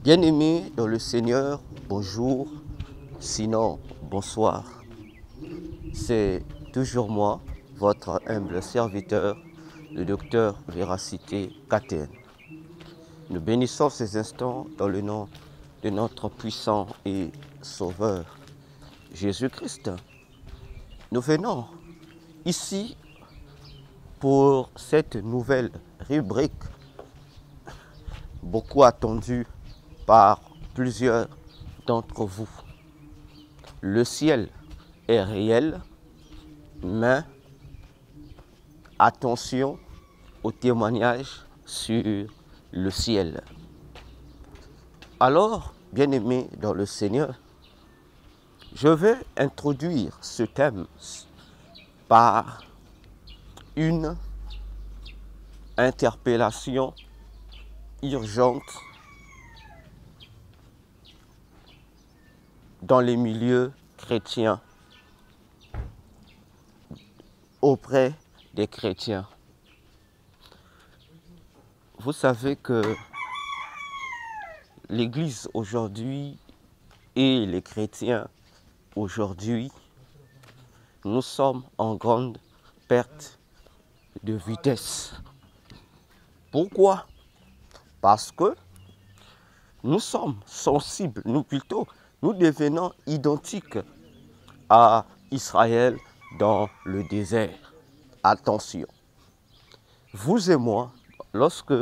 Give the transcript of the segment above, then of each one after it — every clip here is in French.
Bien-aimés dans le Seigneur, bonjour, sinon bonsoir. C'est toujours moi, votre humble serviteur, le docteur Véracité KTN. Nous bénissons ces instants dans le nom de notre puissant et sauveur, Jésus-Christ. Nous venons ici pour cette nouvelle rubrique, beaucoup attendue par plusieurs d'entre vous. Le ciel est réel, mais attention au témoignage sur le ciel. Alors, bien-aimés dans le Seigneur, je vais introduire ce thème par une interpellation urgente dans les milieux chrétiens, auprès des chrétiens. Vous savez que l'Église aujourd'hui et les chrétiens aujourd'hui, nous sommes en grande perte de vitesse. Pourquoi? Parce que nous sommes sensibles, nous devenons identiques à Israël dans le désert. Attention, vous et moi, lorsque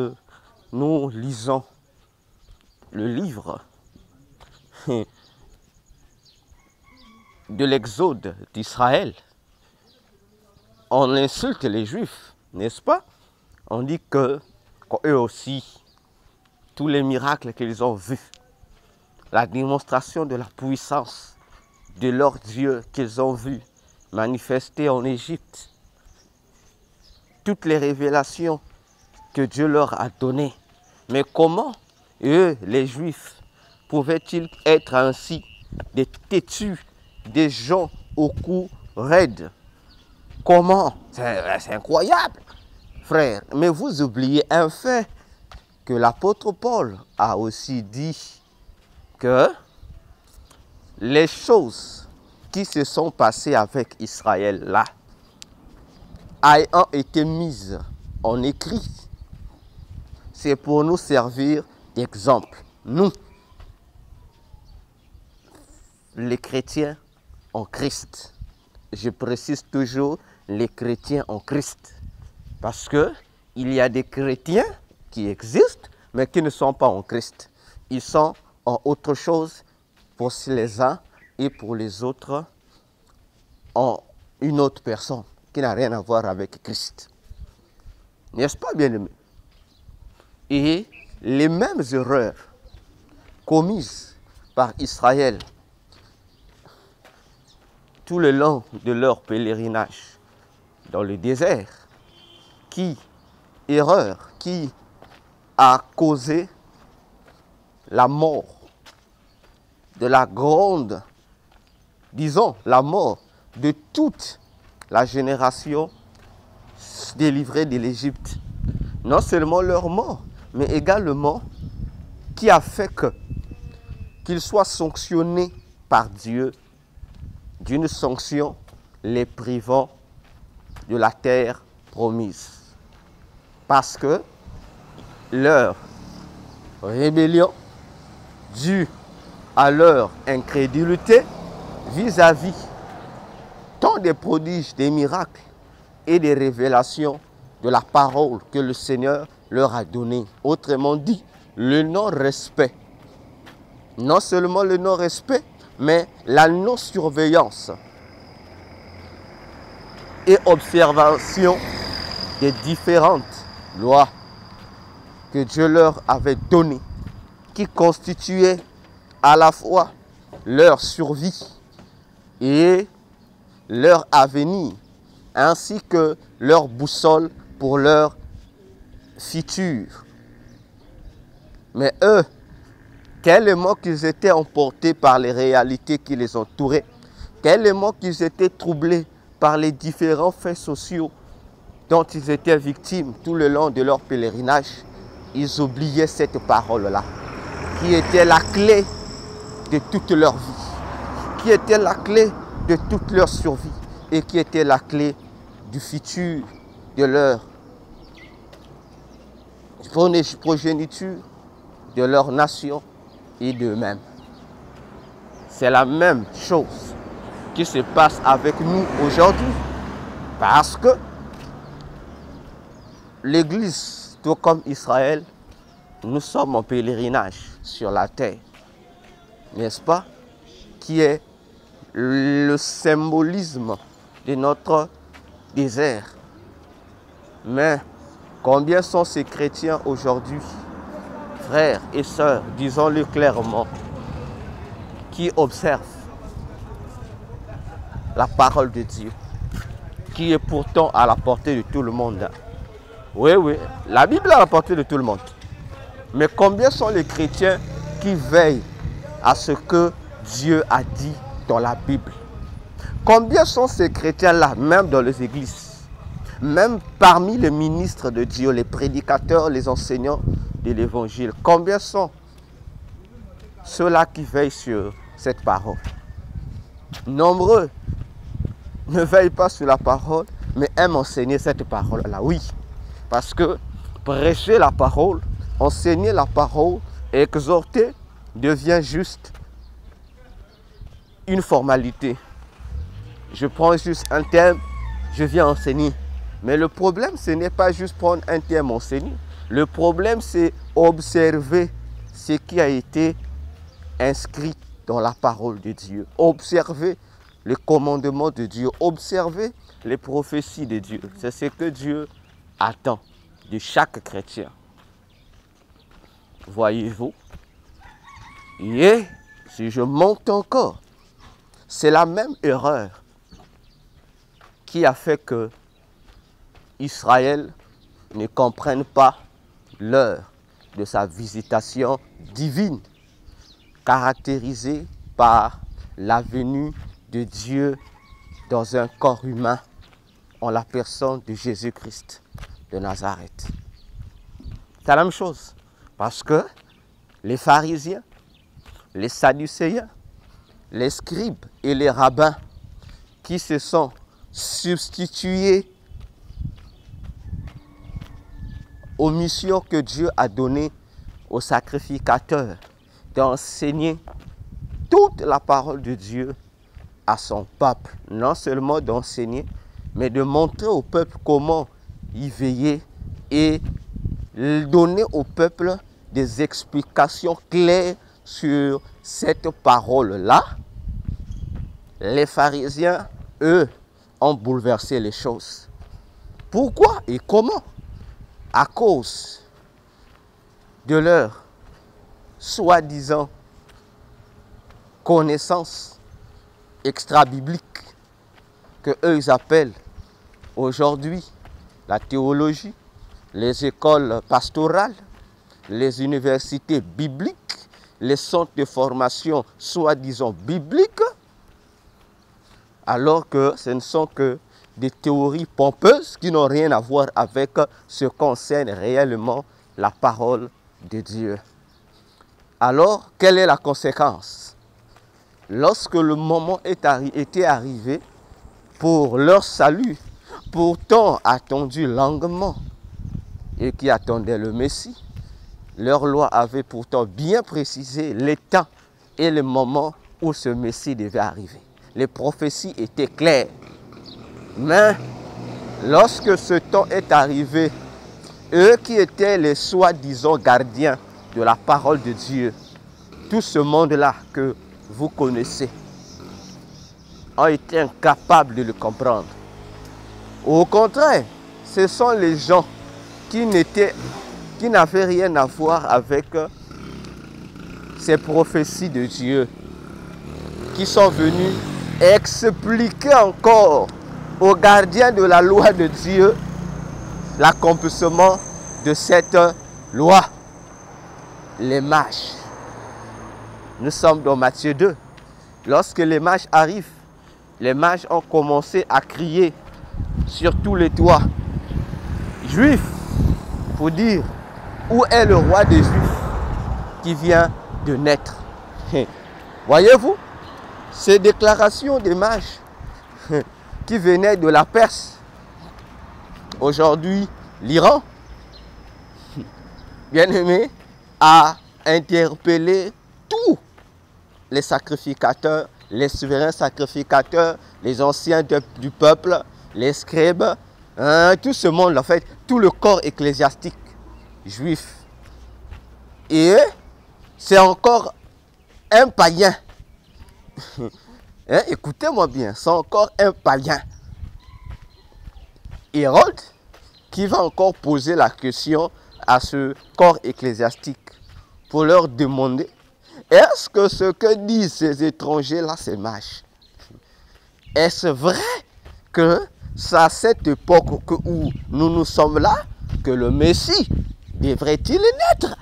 nous lisons le livre de l'Exode d'Israël, on insulte les Juifs, n'est-ce pas? On dit que eux aussi, tous les miracles qu'ils ont vus, la démonstration de la puissance de leur Dieu qu'ils ont vu manifester en Égypte, toutes les révélations que Dieu leur a données. Mais comment eux, les Juifs, pouvaient-ils être ainsi des têtus, des gens au cou raide? Comment? C'est incroyable, frère. Mais vous oubliez un fait que l'apôtre Paul a aussi dit, que les choses qui se sont passées avec Israël là, ayant été mises en écrit, c'est pour nous servir d'exemple. Nous, les chrétiens en Christ. Je précise toujours les chrétiens en Christ. Parce que il y a des chrétiens qui existent, mais qui ne sont pas en Christ. Ils sont en autre chose pour les uns et pour les autres en une autre personne qui n'a rien à voir avec Christ. N'est-ce pas, bien-aimé? Et les mêmes erreurs commises par Israël tout le long de leur pèlerinage dans le désert, qui a causé la mort de la grande, disons, la mort de toute la génération délivrée de l'Égypte. Non seulement leur mort, mais également qui a fait qu'ils soient sanctionnés par Dieu d'une sanction les privant de la terre promise. Parce que leur rébellion, due à leur incrédulité vis-à-vis tant des prodiges, des miracles et des révélations de la parole que le Seigneur leur a donnée. Autrement dit, le non-respect. Non seulement le non-respect, mais la non-surveillance et observation des différentes lois que Dieu leur avait données, qui constituaient à la fois leur survie et leur avenir, ainsi que leur boussole pour leur futur. Mais eux, tellement qu'ils étaient emportés par les réalités qui les entouraient, tellement qu'ils étaient troublés par les différents faits sociaux dont ils étaient victimes tout le long de leur pèlerinage, ils oubliaient cette parole-là. qui était la clé de toute leur vie, qui était la clé de toute leur survie et qui était la clé du futur de leur progéniture, de leur nation et d'eux-mêmes. C'est la même chose qui se passe avec nous aujourd'hui. Parce que l'Église, tout comme Israël, nous sommes en pèlerinage sur la terre, n'est-ce pas? Qui est le symbolisme de notre désert. Mais combien sont ces chrétiens aujourd'hui, frères et sœurs, disons-le clairement, qui observent la parole de Dieu, qui est pourtant à la portée de tout le monde. Oui, oui, la Bible est à la portée de tout le monde. Mais combien sont les chrétiens qui veillent à ce que Dieu a dit dans la Bible? Combien sont ces chrétiens-là, même dans les églises, même parmi les ministres de Dieu, les prédicateurs, les enseignants de l'évangile? Combien sont ceux-là qui veillent sur cette parole? Nombreux ne veillent pas sur la parole, mais aiment enseigner cette parole-là. Oui, parce que prêcher la parole, enseigner la parole, exhorter devient juste une formalité. Je prends juste un thème, je viens enseigner. Mais le problème, ce n'est pas juste prendre un thème enseigner. Le problème, c'est observer ce qui a été inscrit dans la parole de Dieu. Observer les commandements de Dieu. Observer les prophéties de Dieu. C'est ce que Dieu attend de chaque chrétien. Voyez-vous? Et si je monte encore, c'est la même erreur qui a fait que Israël ne comprenne pas l'heure de sa visitation divine, caractérisée par la venue de Dieu dans un corps humain en la personne de Jésus-Christ de Nazareth. C'est la même chose, parce que les pharisiens, les sadducéens, les scribes et les rabbins qui se sont substitués aux missions que Dieu a données aux sacrificateurs d'enseigner toute la parole de Dieu à son peuple. Non seulement d'enseigner, mais de montrer au peuple comment y veiller et donner au peuple des explications claires sur cette parole-là. Les pharisiens, eux, ont bouleversé les choses. Pourquoi et comment? À cause de leur soi-disant connaissance extra-biblique que eux ils appellent aujourd'hui la théologie, les écoles pastorales, les universités bibliques, les centres de formation soi-disant bibliques, alors que ce ne sont que des théories pompeuses qui n'ont rien à voir avec ce qui concerne réellement la parole de Dieu. Alors, quelle est la conséquence? Lorsque le moment était arrivé pour leur salut, pourtant attendu longuement, et qui attendait le Messie, leur loi avait pourtant bien précisé les temps et le moment où ce Messie devait arriver. Les prophéties étaient claires. Mais lorsque ce temps est arrivé, eux qui étaient les soi-disant gardiens de la parole de Dieu, tout ce monde-là que vous connaissez, ont été incapables de le comprendre. Au contraire, ce sont les gens qui n'avaient rien à voir avec ces prophéties de Dieu, qui sont venus expliquer encore aux gardiens de la loi de Dieu l'accomplissement de cette loi. Les mages. Nous sommes dans Matthieu 2. Lorsque les mages arrivent, les mages ont commencé à crier sur tous les toits juifs pour dire où est le roi des Juifs. qui vient de naître. Voyez-vous, ces déclarations des mages qui venaient de la Perse, aujourd'hui l'Iran, bien aimé, a interpellé tous les sacrificateurs, les souverains sacrificateurs, les anciens du peuple, les scribes, tout ce monde, en fait, tout le corps ecclésiastique juif. Et c'est encore un païen. Écoutez-moi bien, c'est encore un païen. Hérode, qui va encore poser la question à ce corps ecclésiastique pour leur demander, est-ce que ce que disent ces étrangers-là, ces mages, est-ce vrai que c'est à cette époque où nous sommes là que le Messie devrait-il naître?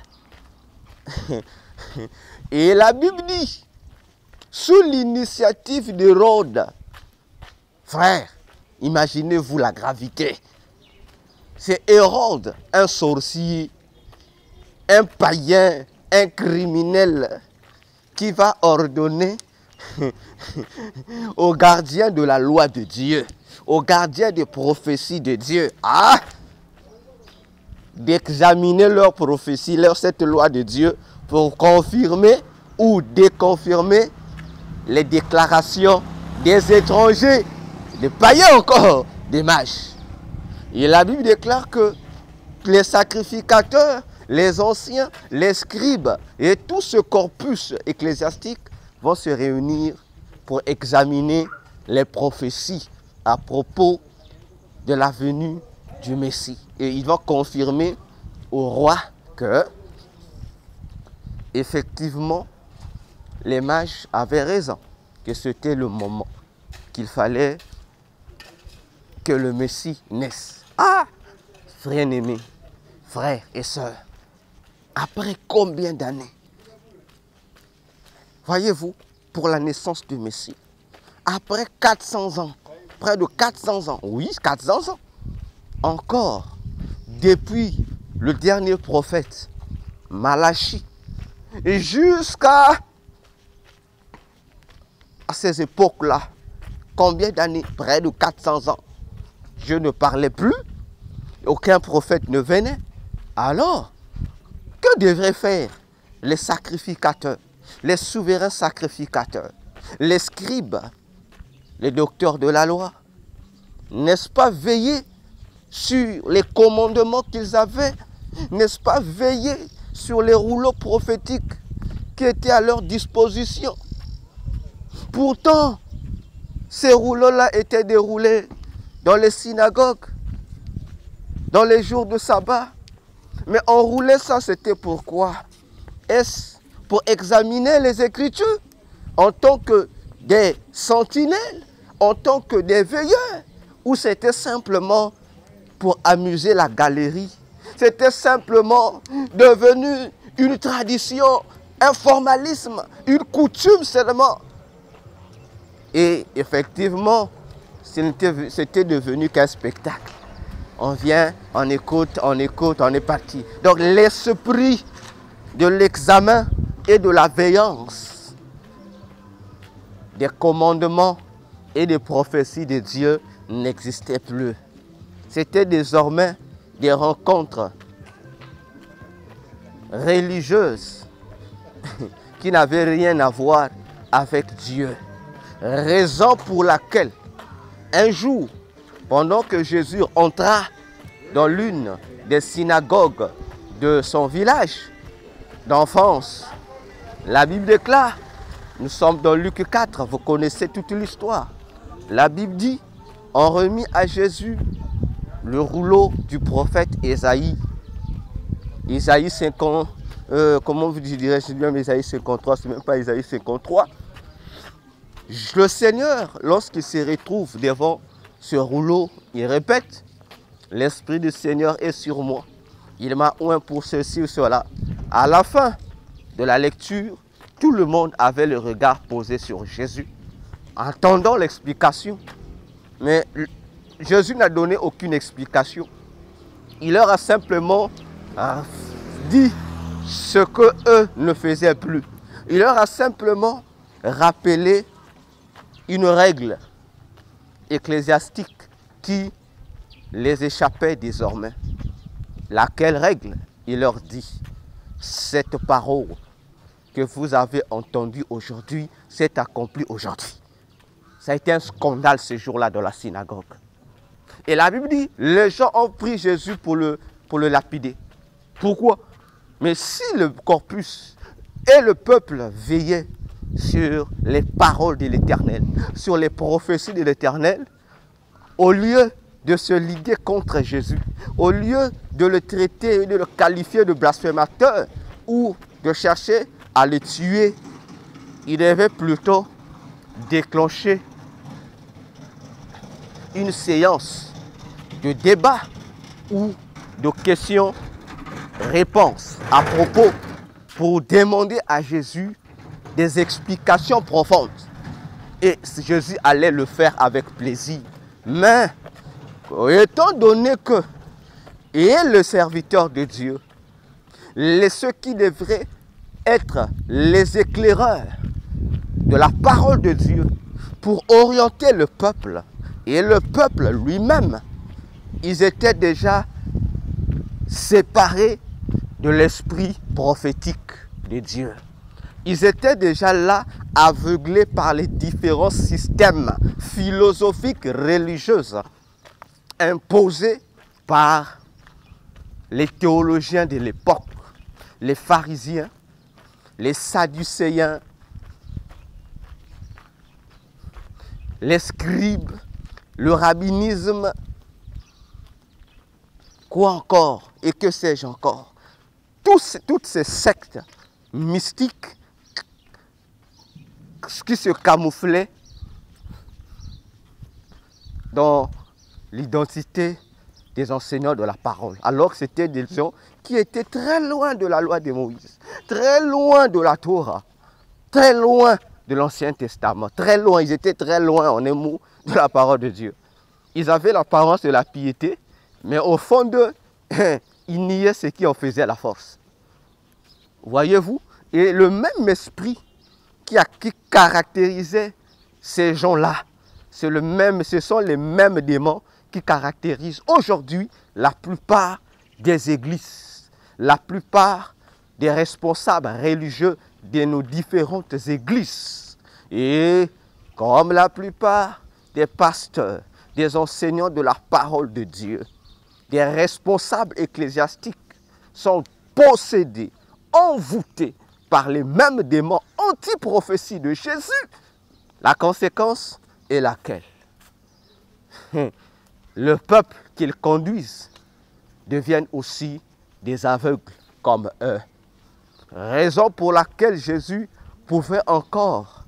Et la Bible dit, sous l'initiative d'Hérode, frère, imaginez-vous la gravité. C'est Hérode, un sorcier, un païen, un criminel, qui va ordonner aux gardiens de la loi de Dieu, aux gardiens des prophéties de Dieu, d'examiner leurs prophéties, cette loi de Dieu, pour confirmer ou déconfirmer les déclarations des étrangers, des païens encore, des mages. Et la Bible déclare que les sacrificateurs, les anciens, les scribes et tout ce corpus ecclésiastique vont se réunir pour examiner les prophéties à propos de la venue du Messie. Et ils vont confirmer au roi que, effectivement, les mages avaient raison, que c'était le moment qu'il fallait que le Messie naisse. Frères aimés, frères et sœurs, après combien d'années, voyez-vous, pour la naissance du Messie, après 400 ans, près de 400 ans, oui, 400 ans, encore, depuis le dernier prophète, Malachie, et jusqu'à ces époques-là, combien d'années? Près de 400 ans. Je ne parlais plus, aucun prophète ne venait. Alors, que devraient faire les sacrificateurs, les souverains sacrificateurs, les scribes, les docteurs de la loi? N'est-ce pas veiller sur les commandements qu'ils avaient? N'est-ce pas veiller sur les rouleaux prophétiques qui étaient à leur disposition? Pourtant, ces rouleaux-là étaient déroulés dans les synagogues, dans les jours de sabbat. Mais enrouler ça, c'était pourquoi? Est-ce pour examiner les Écritures en tant que des sentinelles, en tant que des veilleurs, ou c'était simplement pour amuser la galerie? C'était simplement devenu une tradition, un formalisme, une coutume seulement. Et effectivement, c'était devenu qu'un spectacle. On vient, on écoute, on est parti. Donc l'esprit de l'examen et de la veillance des commandements et des prophéties de Dieu n'existait plus. C'était désormais des rencontres religieuses qui n'avaient rien à voir avec Dieu. Raison pour laquelle, un jour, pendant que Jésus entra dans l'une des synagogues de son village d'enfance, la Bible déclare, nous sommes dans Luc 4, vous connaissez toute l'histoire. La Bible dit, on remit à Jésus le rouleau du prophète Ésaïe. Ésaïe 50, comment vous dirais-je bien, Ésaïe 53, c'est même pas Ésaïe 53. Le Seigneur, lorsqu'il se retrouve devant ce rouleau, il répète, l'Esprit du Seigneur est sur moi. Il m'a oint pour ceci ou cela. À la fin de la lecture, tout le monde avait le regard posé sur Jésus, entendant l'explication. Mais Jésus n'a donné aucune explication. Il leur a simplement dit ce que eux ne faisaient plus. Il leur a simplement rappelé une règle ecclésiastique qui les échappait désormais. Laquelle règle? Il leur dit, cette parole que vous avez entendue aujourd'hui s'est accomplie aujourd'hui. Ça a été un scandale ce jour-là dans la synagogue. Et la Bible dit, les gens ont pris Jésus pour le lapider. Pourquoi? Mais si le corpus et le peuple veillaient sur les paroles de l'Éternel, sur les prophéties de l'Éternel, au lieu de se liguer contre Jésus, au lieu de le traiter et de le qualifier de blasphémateur ou de chercher à le tuer, il devait plutôt déclencher une séance de débat ou de questions-réponses à propos pour demander à Jésus des explications profondes. Et Jésus allait le faire avec plaisir. Mais, étant donné que il est le serviteur de Dieu, ceux qui devraient être les éclaireurs de la parole de Dieu pour orienter le peuple, et le peuple lui-même, ils étaient déjà séparés de l'esprit prophétique de Dieu. Ils étaient déjà là, aveuglés par les différents systèmes philosophiques religieux imposés par les théologiens de l'époque, les pharisiens, les sadducéens, les scribes, le rabbinisme, quoi encore et que sais-je encore. Toutes ces sectes mystiques qui se camouflaient dans l'identité des enseignants de la parole. Alors que c'était des gens qui étaient très loin de la loi de Moïse, très loin de la Torah, très loin de l'Ancien Testament, très loin, ils étaient très loin en un mot de la parole de Dieu. Ils avaient l'apparence de la piété, mais au fond d'eux, ils niaient ce qui en faisait la force. Voyez-vous? Et le même esprit qui caractérisait ces gens-là, ce sont les mêmes démons qui caractérisent aujourd'hui la plupart des églises, la plupart des responsables religieux de nos différentes églises. Et comme la plupart des pasteurs, des enseignants de la parole de Dieu, des responsables ecclésiastiques sont possédés, envoûtés par les mêmes démons anti-prophéties de Jésus. La conséquence est laquelle? Le peuple qu'ils conduisent deviennent aussi des aveugles comme eux. Raison pour laquelle Jésus pouvait encore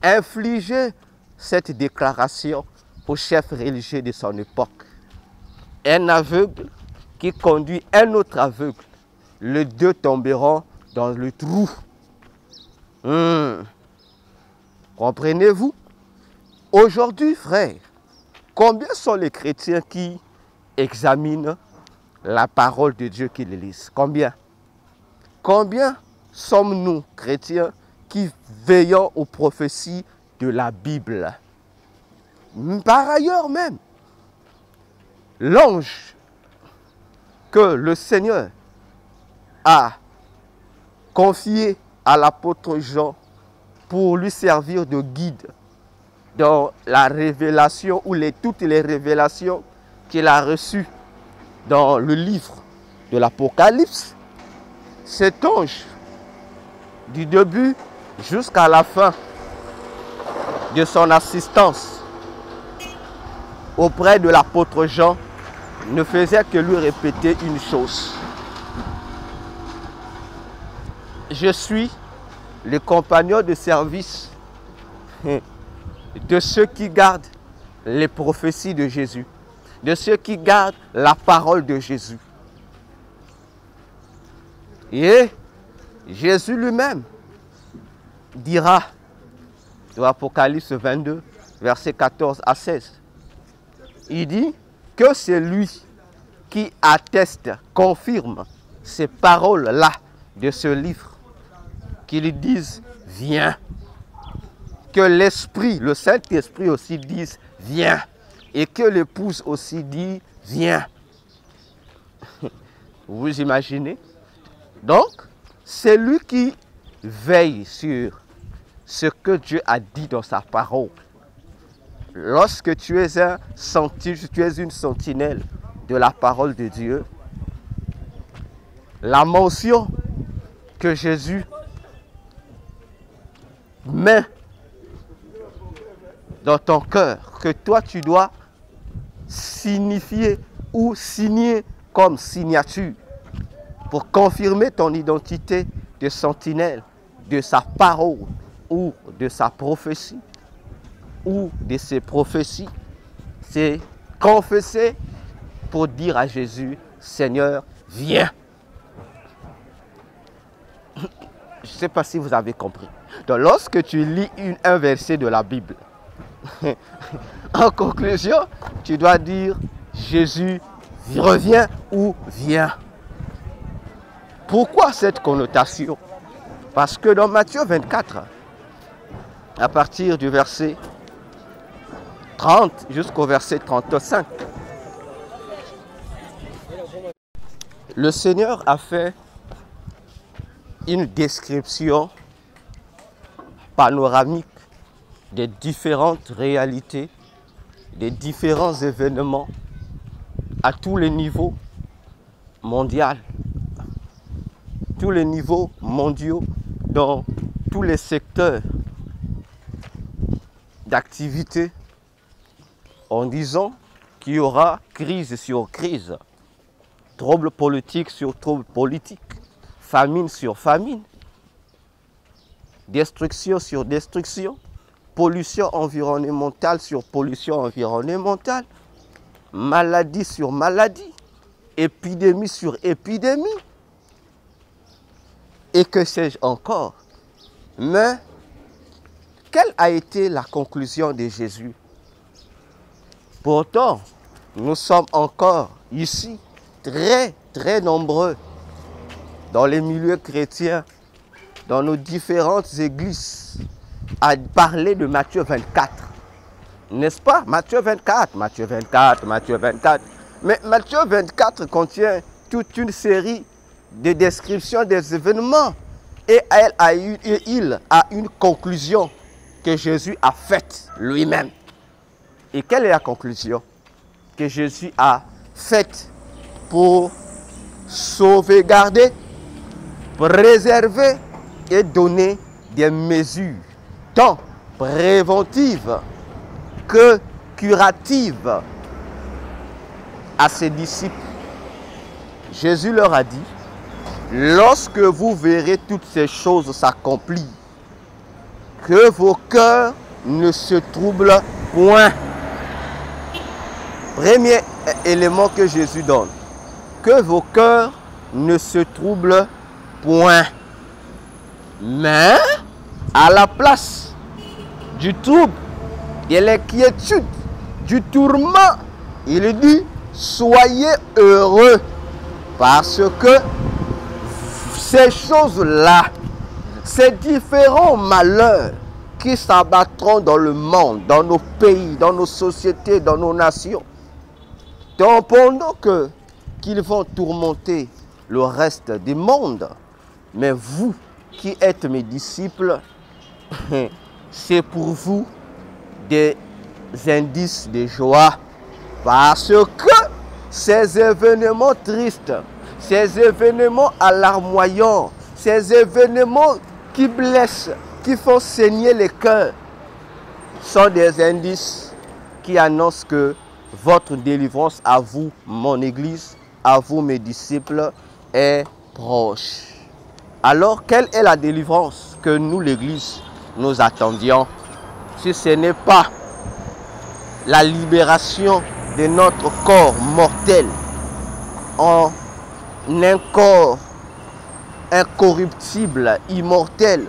infliger cette déclaration aux chefs religieux de son époque. Un aveugle qui conduit un autre aveugle, les deux tomberont dans le trou. Comprenez-vous? Aujourd'hui, frères, combien sont les chrétiens qui examinent la parole de Dieu qu'ils lisent? Combien? Combien sommes-nous, chrétiens, qui veillons aux prophéties de la Bible? Par ailleurs même, l'ange que le Seigneur a confié à l'apôtre Jean pour lui servir de guide dans la révélation ou toutes les révélations qu'il a reçues dans le livre de l'Apocalypse, cet ange, du début jusqu'à la fin de son assistance auprès de l'apôtre Jean, ne faisait que lui répéter une chose. Je suis le compagnon de service de ceux qui gardent les prophéties de Jésus, de ceux qui gardent la parole de Jésus. Et Jésus lui-même dira dans Apocalypse 22, versets 14 à 16, il dit que c'est lui qui atteste, confirme ces paroles-là de ce livre, qu'il dise « Viens ». Que l'Esprit, le Saint-Esprit aussi dise « Viens ». Et que l'épouse aussi dit « Viens ». Vous imaginez? Donc, c'est lui qui veille sur ce que Dieu a dit dans sa parole. Lorsque tu es une sentinelle de la parole de Dieu, la mention que Jésus met dans ton cœur, que toi tu dois signifier ou signer comme signature pour confirmer ton identité de sentinelle de sa parole ou de sa prophétie ou de ses prophéties, c'est confesser pour dire à Jésus, Seigneur, viens. Je ne sais pas si vous avez compris. Donc lorsque tu lis un verset de la Bible, en conclusion, tu dois dire, Jésus, reviens ou viens. Pourquoi cette connotation? Parce que dans Matthieu 24, à partir du verset 30 jusqu'au verset 35, le Seigneur a fait une description panoramique des différentes réalités, des différents événements à tous les niveaux mondiaux, tous les niveaux mondiaux, dans tous les secteurs d'activité, en disant qu'il y aura crise sur crise, trouble politique sur trouble politique, famine sur famine, destruction sur destruction, pollution environnementale sur pollution environnementale, maladie sur maladie, épidémie sur épidémie, et que sais-je encore. Mais quelle a été la conclusion de Jésus? Pourtant, nous sommes encore ici très nombreux dans les milieux chrétiens, dans nos différentes églises, à parler de Matthieu 24. N'est-ce pas? Matthieu 24, Matthieu 24, Matthieu 24. Mais Matthieu 24 contient toute une série de descriptions des événements. Et il a une conclusion que Jésus a faite lui-même. Et quelle est la conclusion que Jésus a faite pour sauvegarder, préserver et donner des mesures tant préventives que curatives à ses disciples? Jésus leur a dit, lorsque vous verrez toutes ces choses s'accomplir, que vos cœurs ne se troublent point. Premier élément que Jésus donne, que vos cœurs ne se troublent point. Mais à la place du trouble, de l'inquiétude, du tourment, il dit, soyez heureux parce que ces choses-là, ces différents malheurs qui s'abattront dans le monde, dans nos pays, dans nos sociétés, dans nos nations, donc pendant qu'ils vont tourmenter le reste du monde, mais vous qui êtes mes disciples, c'est pour vous des indices de joie, parce que ces événements tristes, ces événements alarmoyants, ces événements qui blessent, qui font saigner les cœurs, sont des indices qui annoncent que votre délivrance à vous, mon Église, à vous, mes disciples, est proche. Alors, quelle est la délivrance que nous, l'Église, nous attendions? Si ce n'est pas la libération de notre corps mortel en un corps incorruptible, immortel,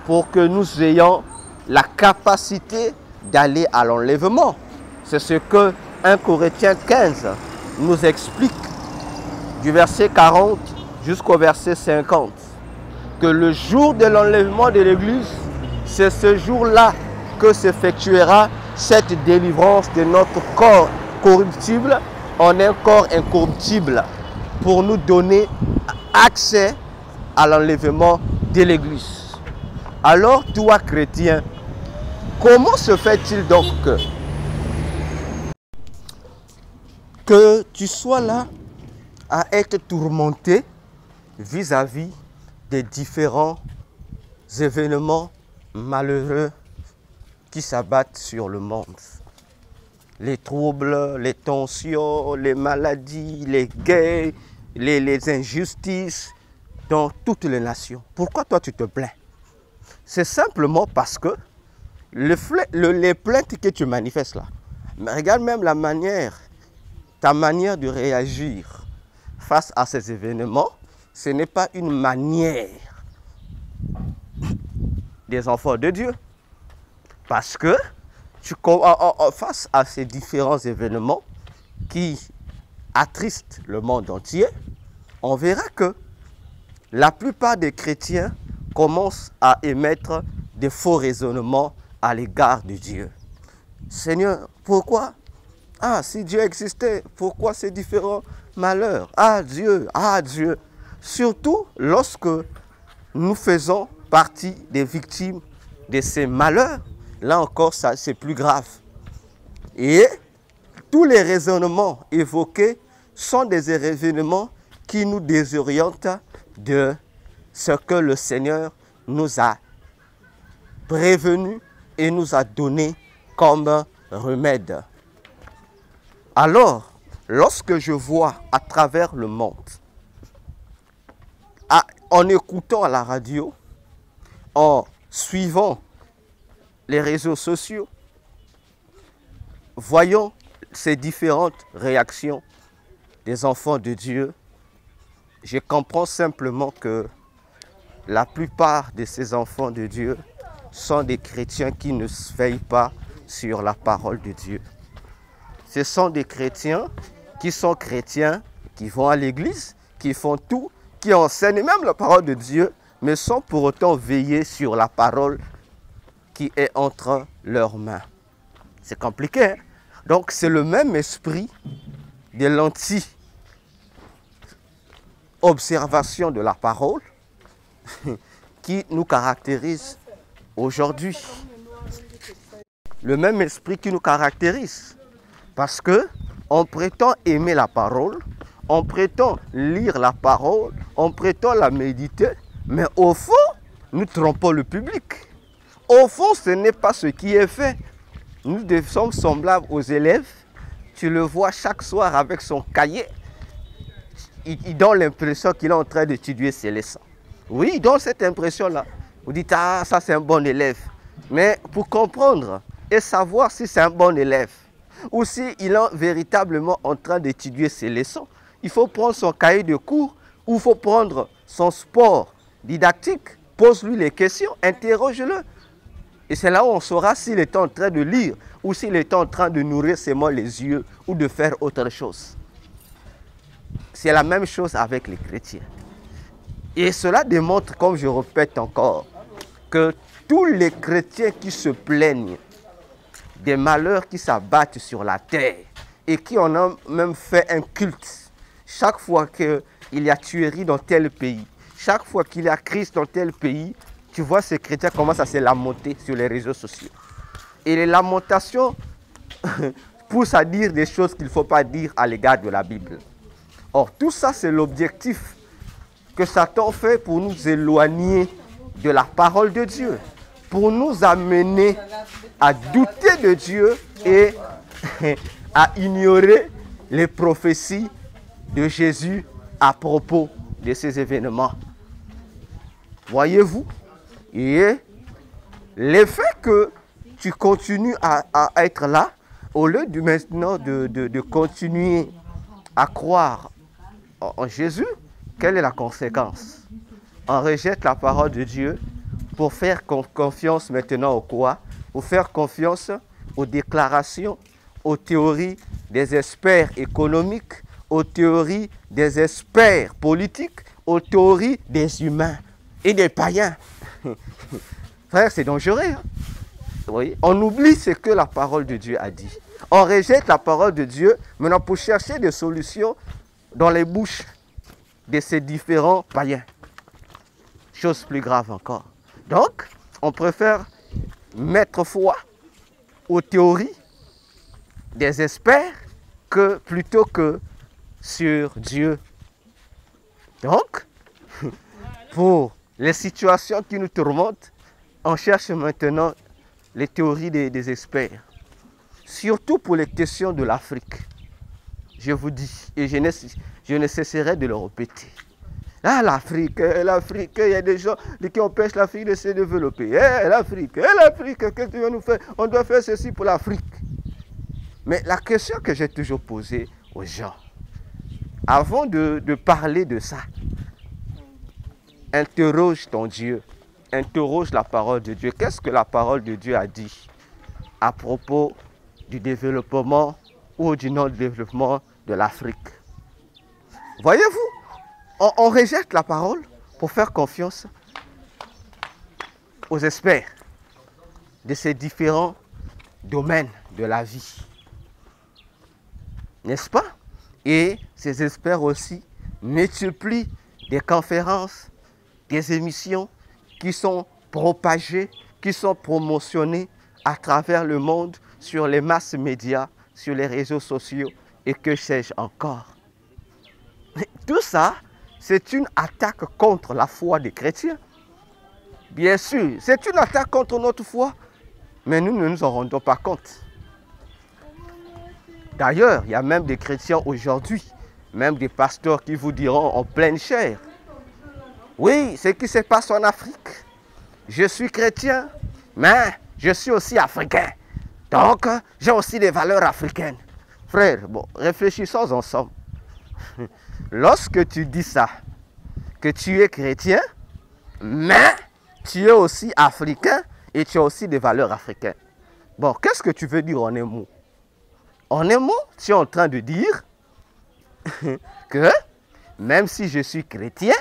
pour que nous ayons la capacité d'aller à l'enlèvement. C'est ce que 1 Corinthiens 15 nous explique, du verset 40 jusqu'au verset 50, que le jour de l'enlèvement de l'Église, c'est ce jour-là que s'effectuera cette délivrance de notre corps corruptible en un corps incorruptible pour nous donner accès à l'enlèvement de l'Église. Alors toi, chrétien, comment se fait-il donc que tu sois là à être tourmenté vis-à-vis des différents événements malheureux qui s'abattent sur le monde? Les troubles, les tensions, les maladies, les guerres, les injustices dans toutes les nations. Pourquoi toi tu te plains? C'est simplement parce que les plaintes que tu manifestes là, mais regarde même ta manière de réagir face à ces événements, ce n'est pas une manière des enfants de Dieu. Parce que face à ces différents événements qui attristent le monde entier, on verra que la plupart des chrétiens commencent à émettre des faux raisonnements à l'égard de Dieu. Seigneur, pourquoi? Ah, si Dieu existait, pourquoi ces différents malheurs? Ah Dieu, ah Dieu. Surtout lorsque nous faisons partie des victimes de ces malheurs, là encore, c'est plus grave. Et tous les raisonnements évoqués sont des raisonnements qui nous désorientent de ce que le Seigneur nous a prévenu et nous a donné comme remède. Alors, lorsque je vois à travers le monde, en écoutant à la radio, en suivant les réseaux sociaux, voyons ces différentes réactions des enfants de Dieu, je comprends simplement que la plupart de ces enfants de Dieu sont des chrétiens qui ne veillent pas sur la parole de Dieu. Ce sont des chrétiens, qui vont à l'église, qui font tout, qui enseignent même la parole de Dieu, mais sans pour autant veiller sur la parole qui est entre leurs mains. C'est compliqué, hein? Donc c'est le même esprit de l'anti-observation de la parole qui nous caractérise aujourd'hui. Le même esprit qui nous caractérise. Parce que on prétend aimer la parole, on prétend lire la parole, on prétend la méditer, mais au fond, nous trompons le public. Au fond, ce n'est pas ce qui est fait. Nous sommes semblables aux élèves. Tu le vois chaque soir avec son cahier. Il donne l'impression qu'il est en train d'étudier ses leçons. Oui, il donne cette impression-là. Vous dites, ah, ça c'est un bon élève. Mais pour comprendre et savoir si c'est un bon élève, ou s'il est véritablement en train d'étudier ses leçons, il faut prendre son cahier de cours ou il faut prendre son support didactique, pose-lui les questions, interroge-le. Et c'est là où on saura s'il est en train de lire ou s'il est en train de nourrir seulement les yeux ou de faire autre chose. C'est la même chose avec les chrétiens. Et cela démontre, comme je répète encore, que tous les chrétiens qui se plaignent des malheurs qui s'abattent sur la terre et qui en ont même fait un culte, chaque fois qu'il y a tuerie dans tel pays, chaque fois qu'il y a crise dans tel pays, tu vois ces chrétiens commencent à se lamenter sur les réseaux sociaux. Et les lamentations poussent à dire des choses qu'il ne faut pas dire à l'égard de la Bible. Or, tout ça, c'est l'objectif que Satan fait pour nous éloigner de la parole de Dieu, pour nous amener à douter de Dieu et à ignorer les prophéties de Jésus à propos de ces événements. Voyez-vous? Et l'effet que tu continues à être là, au lieu de maintenant de continuer à croire en Jésus, quelle est la conséquence? On rejette la parole de Dieu pour faire confiance maintenant au quoi? Pour faire confiance aux déclarations, aux théories des experts économiques, aux théories des experts politiques, aux théories des humains et des païens. Frère, c'est dangereux. Hein? Oui. On oublie ce que la parole de Dieu a dit. On rejette la parole de Dieu, maintenant pour chercher des solutions dans les bouches de ces différents païens. Chose plus grave encore. Donc, on préfère mettre foi aux théories des experts plutôt que sur Dieu. Donc, pour les situations qui nous tourmentent, on cherche maintenant les théories des experts. Surtout pour les questions de l'Afrique. Je vous dis, et je ne cesserai de le répéter. Ah, l'Afrique, il y a des gens qui empêchent l'Afrique de se développer. L'Afrique, qu'est-ce que tu veux nous faire? On doit faire ceci pour l'Afrique. Mais la question que j'ai toujours posée aux gens, avant de parler de ça, interroge ton Dieu, interroge la parole de Dieu. Qu'est-ce que la parole de Dieu a dit à propos du développement ou du non-développement de l'Afrique? Voyez-vous, on rejette la parole pour faire confiance aux experts de ces différents domaines de la vie. N'est-ce pas? Et ces experts aussi multiplient des conférences, des émissions qui sont propagées, qui sont promotionnées à travers le monde sur les masses médias, sur les réseaux sociaux et que sais-je encore. Tout ça, c'est une attaque contre la foi des chrétiens. Bien sûr, c'est une attaque contre notre foi, mais nous ne nous en rendons pas compte. D'ailleurs, il y a même des chrétiens aujourd'hui, même des pasteurs qui vous diront en pleine chair, oui, ce qui se passe en Afrique, je suis chrétien, mais je suis aussi africain. Donc, j'ai aussi des valeurs africaines. Frère, bon, réfléchissons ensemble. Lorsque tu dis ça, que tu es chrétien, mais tu es aussi africain et tu as aussi des valeurs africaines. Bon, qu'est-ce que tu veux dire en un mot? En un mot, tu es en train de dire que même si je suis chrétien,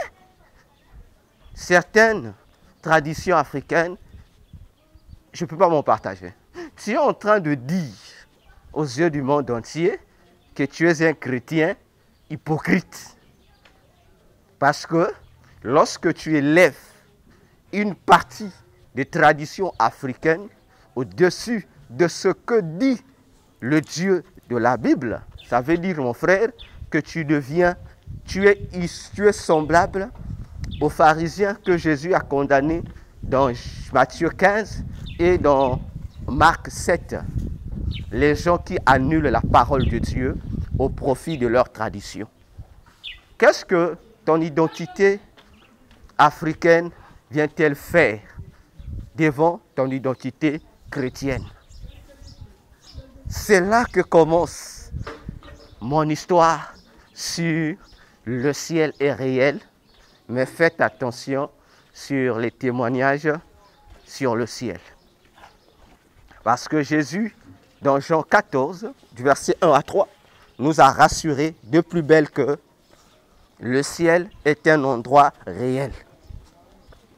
certaines traditions africaines, je ne peux pas m'en partager. Tu es en train de dire aux yeux du monde entier que tu es un chrétien hypocrite. Parce que lorsque tu élèves une partie des traditions africaines au-dessus de ce que dit le Dieu de la Bible, ça veut dire, mon frère, que tu es semblable aux pharisiens que Jésus a condamnés dans Matthieu 15 et dans Marc 7. Les gens qui annulent la parole de Dieu au profit de leur tradition. Qu'est-ce que ton identité africaine vient-elle faire devant ton identité chrétienne? C'est là que commence mon histoire sur le ciel est réel, mais faites attention sur les témoignages sur le ciel. Parce que Jésus, dans Jean 14, du verset 1 à 3, nous a rassurés de plus belle que le ciel est un endroit réel.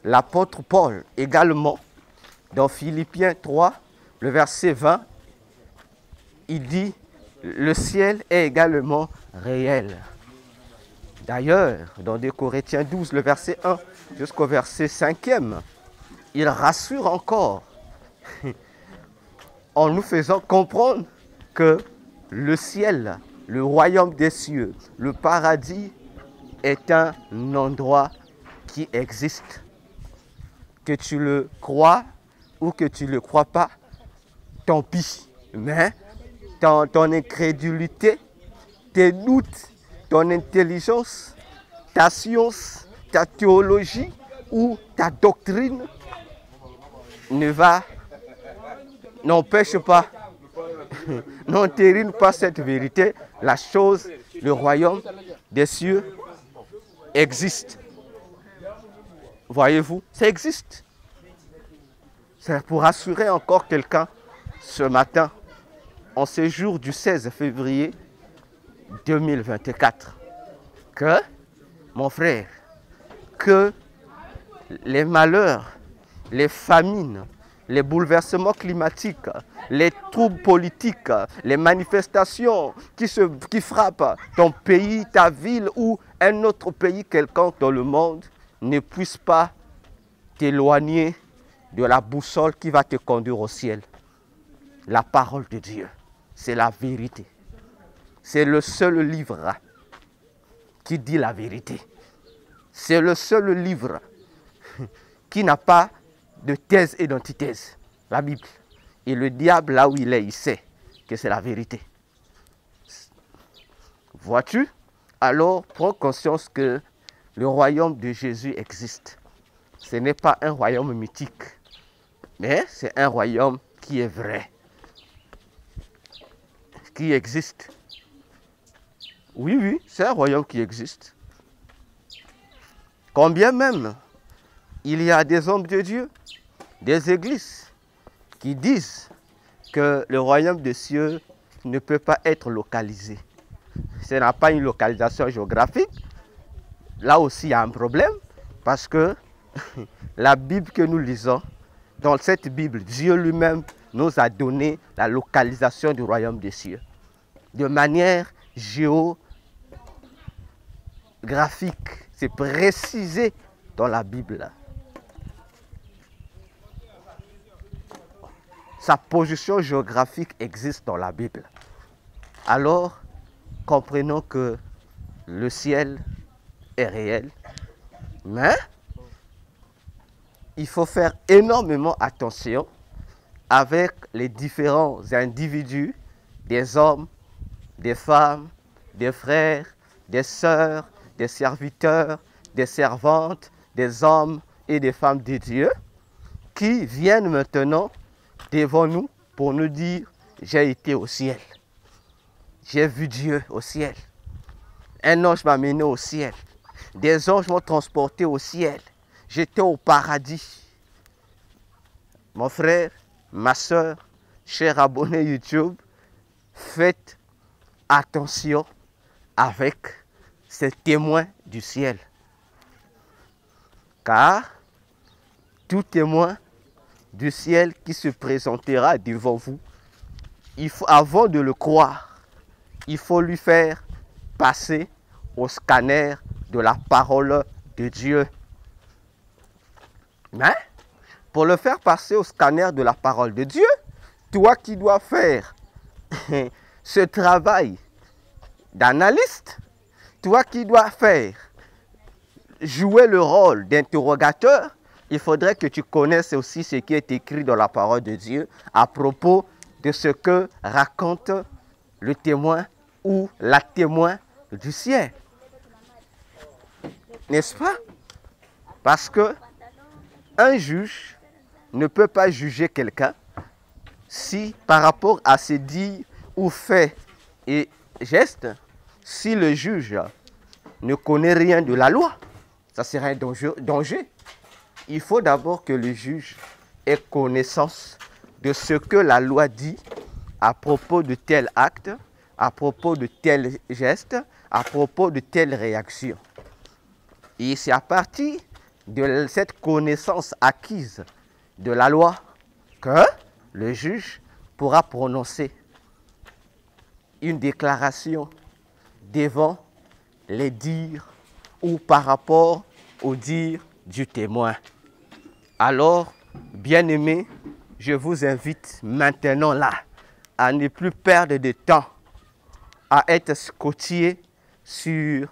L'apôtre Paul également, dans Philippiens 3, le verset 20, il dit « Le ciel est également réel ». D'ailleurs, dans 2 Corinthiens 12, le verset 1 jusqu'au verset 5e, il rassure encore en nous faisant comprendre que le ciel, le royaume des cieux, le paradis est un endroit qui existe. Que tu le crois ou que tu ne le crois pas, tant pis. Mais ton incrédulité, tes doutes, ton intelligence, ta science, ta théologie ou ta doctrine n'empêche pas, n'entérine pas cette vérité. La chose, le royaume des cieux existe. Voyez-vous, ça existe. C'est pour rassurer encore quelqu'un ce matin, en ce jour du 16 février 2024, que, mon frère, que les malheurs, les famines, les bouleversements climatiques, les troubles politiques, les manifestations qui frappent ton pays, ta ville ou un autre pays quelconque dans le monde ne puissent pas t'éloigner de la boussole qui va te conduire au ciel. La parole de Dieu, c'est la vérité. C'est le seul livre qui dit la vérité. C'est le seul livre qui n'a pas de thèse et d'antithèse, la Bible. Et le diable, là où il est, il sait que c'est la vérité. Vois-tu? Alors, prends conscience que le royaume de Jésus existe. Ce n'est pas un royaume mythique, mais c'est un royaume qui est vrai, qui existe. Oui, oui, c'est un royaume qui existe. Combien même il y a des hommes de Dieu, des églises, qui disent que le royaume des cieux ne peut pas être localisé. Ce n'a pas une localisation géographique. Là aussi, il y a un problème, parce que la Bible que nous lisons, dans cette Bible, Dieu lui-même nous a donné la localisation du royaume des cieux. De manière géographique, c'est précisé dans la Bible. Sa position géographique existe dans la Bible. Alors, comprenons que le ciel est réel, mais il faut faire énormément attention avec les différents individus, des hommes, des femmes, des frères, des sœurs, des serviteurs, des servantes, des hommes et des femmes de Dieu qui viennent maintenant devant nous pour nous dire « J'ai été au ciel, j'ai vu Dieu au ciel, un ange m'a mené au ciel, des anges m'ont transporté au ciel, j'étais au paradis. » Mon frère, ma soeur, cher abonné YouTube, faites attention avec ces témoins du ciel. Car tout témoin du ciel qui se présentera devant vous, avant de le croire, il faut lui faire passer au scanner de la parole de Dieu. Mais pour le faire passer au scanner de la parole de Dieu, toi qui dois faire ce travail d'analyste, toi qui dois jouer le rôle d'interrogateur, il faudrait que tu connaisses aussi ce qui est écrit dans la parole de Dieu à propos de ce que raconte le témoin ou la témoin du ciel. N'est-ce pas? Parce que un juge ne peut pas juger quelqu'un si par rapport à ses dits ou faits et gestes, si le juge ne connaît rien de la loi, ça serait un danger. Il faut d'abord que le juge ait connaissance de ce que la loi dit à propos de tel acte, à propos de tel geste, à propos de telle réaction. Et c'est à partir de cette connaissance acquise de la loi que le juge pourra prononcer une déclaration devant les dires ou par rapport aux dires du témoin. Alors, bien-aimés, je vous invite maintenant là à ne plus perdre de temps à être scotché sur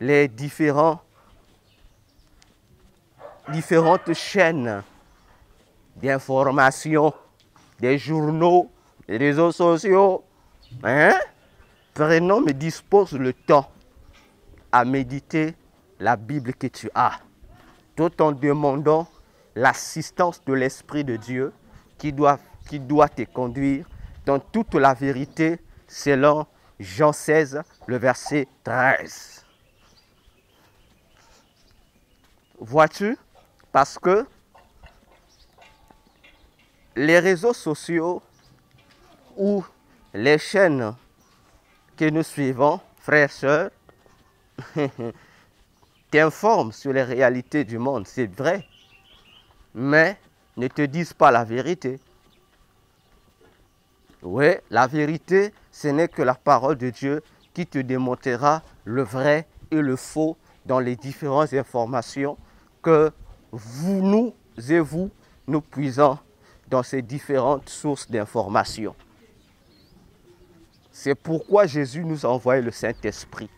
les différentes chaînes d'information, des journaux, des réseaux sociaux. Prenons, mais dispose le temps à méditer la Bible que tu as, tout en demandant l'assistance de l'Esprit de Dieu qui doit te conduire dans toute la vérité selon Jean 16, le verset 13. Vois-tu? Parce que les réseaux sociaux ou les chaînes que nous suivons, frères, sœurs, t'informent sur les réalités du monde, c'est vrai, mais ne te disent pas la vérité. Oui, la vérité, ce n'est que la parole de Dieu qui te démontrera le vrai et le faux dans les différentes informations que nous puisons dans ces différentes sources d'informations. C'est pourquoi Jésus nous a envoyé le Saint-Esprit,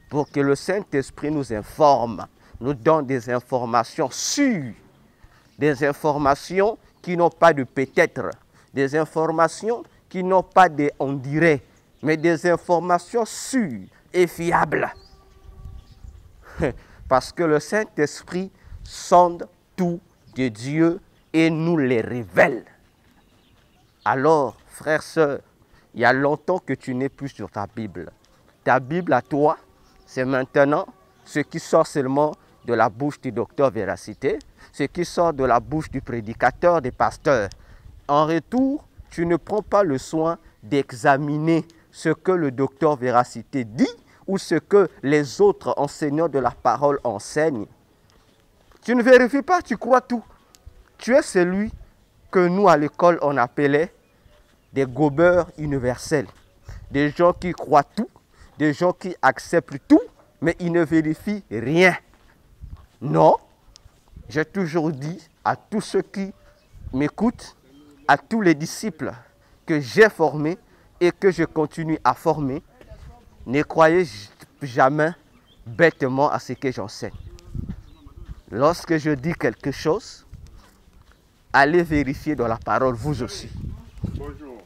pour que le Saint-Esprit nous informe, nous donne des informations sûres, des informations qui n'ont pas de peut-être, des informations qui n'ont pas de on dirait, mais des informations sûres et fiables. Parce que le Saint-Esprit sonde tout de Dieu et nous les révèle. Alors, frères, sœurs, il y a longtemps que tu n'es plus sur ta Bible. Ta Bible à toi, c'est maintenant ce qui sort seulement de la bouche du docteur Véracité, ce qui sort de la bouche du prédicateur, des pasteurs. En retour, tu ne prends pas le soin d'examiner ce que le docteur Véracité dit ou ce que les autres enseignants de la parole enseignent. Tu ne vérifies pas, tu crois tout. Tu es celui que nous, à l'école, on appelait des gobeurs universels. Des gens qui croient tout, des gens qui acceptent tout, mais ils ne vérifient rien. Non, j'ai toujours dit à tous ceux qui m'écoutent, à tous les disciples que j'ai formés et que je continue à former, ne croyez jamais bêtement à ce que j'enseigne. Lorsque je dis quelque chose, allez vérifier dans la parole vous aussi. Bonjour.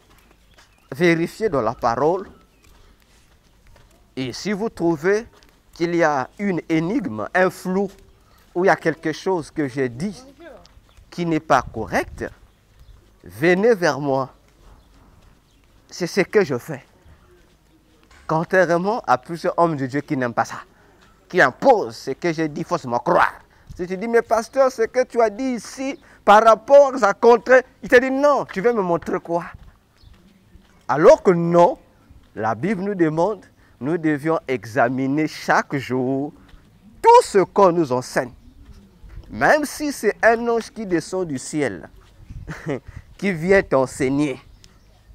Vérifiez dans la parole. Et si vous trouvez qu'il y a une énigme, un flou, ou il y a quelque chose que j'ai dit qui n'est pas correct, venez vers moi. C'est ce que je fais. Contrairement à plusieurs hommes de Dieu qui n'aiment pas ça, qui imposent ce que j'ai dit, il faut se me croire. Si tu dis, mais pasteur, ce que tu as dit ici, par rapport à contre, il te dit non, tu veux me montrer quoi? Alors que non, la Bible nous demande, nous devions examiner chaque jour tout ce qu'on nous enseigne. Même si c'est un ange qui descend du ciel, qui vient t'enseigner,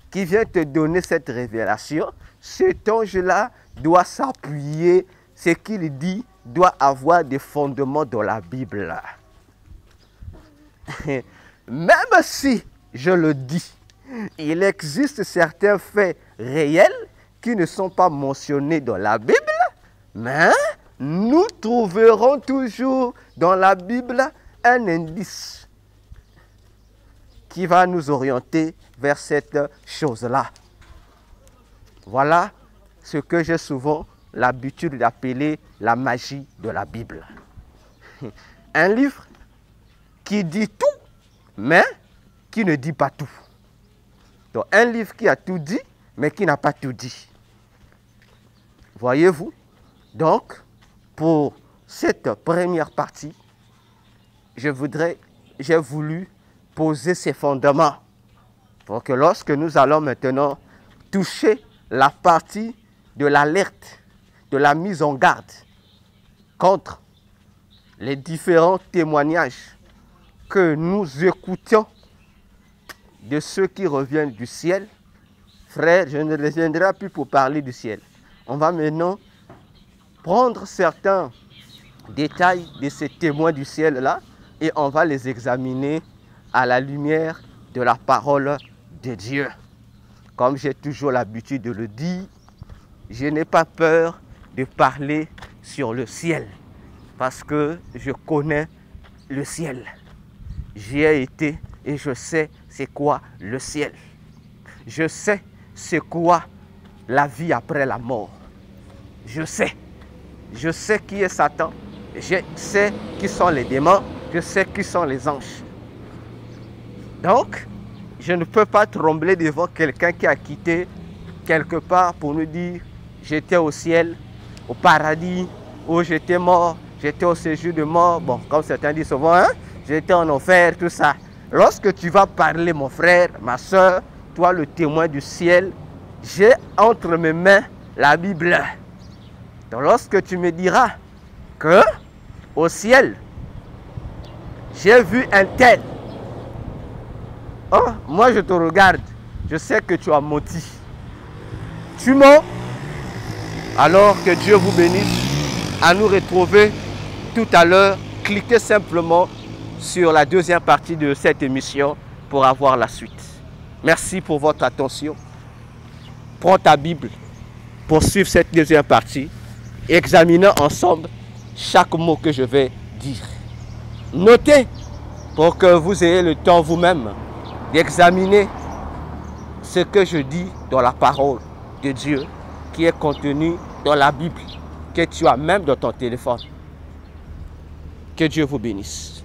qui vient te donner cette révélation, cet ange-là doit s'appuyer, ce qu'il dit doit avoir des fondements dans la Bible. Même si, je le dis, il existe certains faits réels qui ne sont pas mentionnés dans la Bible, mais nous trouverons toujours dans la Bible un indice qui va nous orienter vers cette chose-là. Voilà ce que j'ai souvent l'habitude d'appeler la magie de la Bible. Un livre qui dit tout, mais qui ne dit pas tout. Donc un livre qui a tout dit, mais qui n'a pas tout dit. Voyez-vous? Donc, pour cette première partie, j'ai voulu poser ces fondements pour que lorsque nous allons maintenant toucher la partie de l'alerte, de la mise en garde contre les différents témoignages que nous écoutons de ceux qui reviennent du ciel. Frère, je ne reviendrai plus pour parler du ciel. On va maintenant prendre certains détails de ces témoins du ciel-là et on va les examiner à la lumière de la parole de Dieu. Comme j'ai toujours l'habitude de le dire, je n'ai pas peur de parler sur le ciel parce que je connais le ciel. J'y ai été et je sais c'est quoi le ciel. Je sais c'est quoi la vie après la mort. Je sais qui est Satan, je sais qui sont les démons, je sais qui sont les anges. Donc, je ne peux pas trembler devant quelqu'un qui a quitté quelque part pour nous dire j'étais au ciel, au paradis, ou j'étais mort, j'étais au séjour de mort. Bon, comme certains disent souvent, hein, j'étais en enfer, tout ça. Lorsque tu vas parler, mon frère, ma soeur, toi le témoin du ciel, j'ai entre mes mains la Bible. Donc lorsque tu me diras que au ciel, j'ai vu un tel. Oh, moi je te regarde, je sais que tu as menti. Tu mens? Alors que Dieu vous bénisse. À nous retrouver tout à l'heure. Cliquez simplement sur la deuxième partie de cette émission pour avoir la suite. Merci pour votre attention. Prends ta Bible pour suivre cette deuxième partie. Examinons ensemble chaque mot que je vais dire. Notez pour que vous ayez le temps vous-même d'examiner ce que je dis dans la parole de Dieu qui est contenu dans la Bible que tu as même dans ton téléphone. Que Dieu vous bénisse.